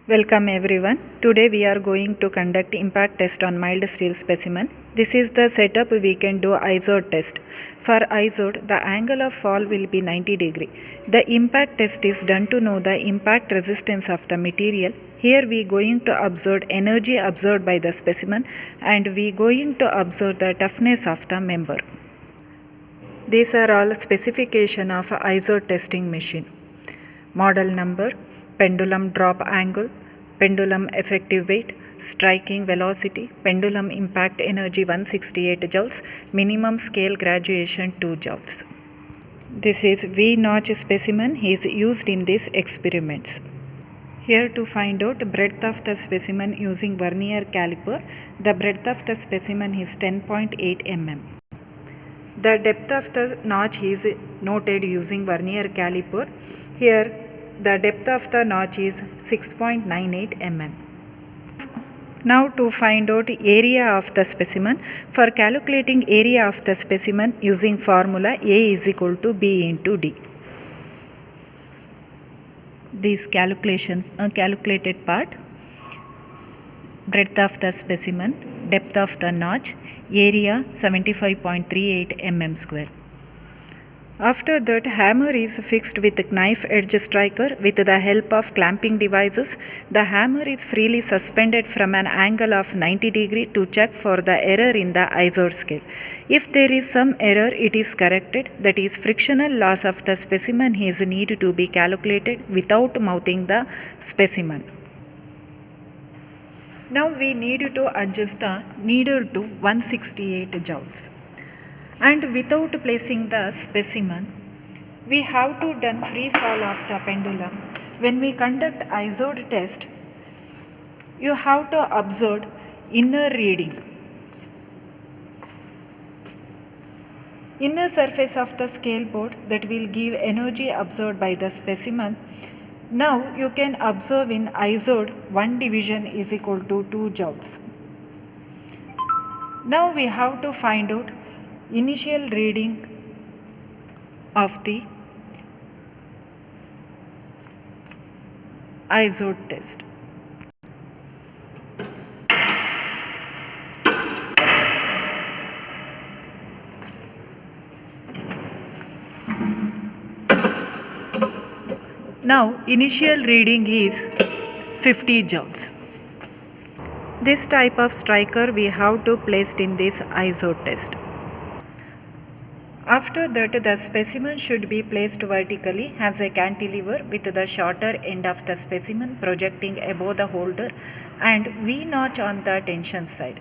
Welcome everyone. Today we are going to conduct impact test on mild steel specimen. This is the setup we can do Izod test. For Izod, the angle of fall will be 90 degree. The impact test is done to know the impact resistance of the material. Here we going to observe energy absorbed by the specimen and we going to observe the toughness of the member. These are all specification of Izod testing machine. Model number, pendulum drop angle, pendulum effective weight, striking velocity, pendulum impact energy 168 joules, minimum scale graduation 2 joules. This is V-notch specimen is used in these experiments. Here to find out breadth of the specimen using vernier caliper, the breadth of the specimen is 10.8 mm. The depth of the notch is noted using vernier caliper. Here the depth of the notch is 6.98 mm. Now to find out area of the specimen. For calculating area of the specimen using formula A is equal to B into D. This calculated part, breadth of the specimen, depth of the notch, area 75.38 mm square. After that, hammer is fixed with knife edge striker with the help of clamping devices. The hammer is freely suspended from an angle of 90 degree to check for the error in the Izod scale. If there is some error, it is corrected. That is, frictional loss of the specimen is need to be calculated without mouthing the specimen. Now we need to adjust the needle to 168 joules. And without placing the specimen, we have to done free fall of the pendulum. When we conduct Izod test, you have to observe inner reading. Inner surface of the scale board that will give energy absorbed by the specimen. Now you can observe in Izod 1 division is equal to 2 joules. Now we have to find out initial reading of the Izod test. Now initial reading is 50 joules. This type of striker we have to place in this Izod test. After that, the specimen should be placed vertically as a cantilever with the shorter end of the specimen projecting above the holder and V-notch on the tension side.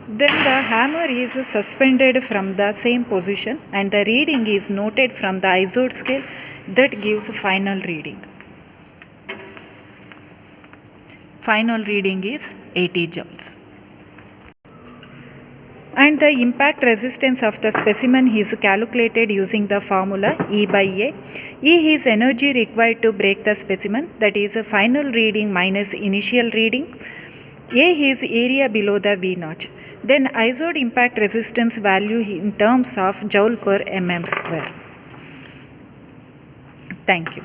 Then the hammer is suspended from the same position and the reading is noted from the Izod scale that gives final reading. Final reading is 80 joules. And the impact resistance of the specimen is calculated using the formula E by A. E is energy required to break the specimen, that is a final reading minus initial reading. A is area below the V-notch. Then Izod impact resistance value in terms of joule per mm square. Thank you.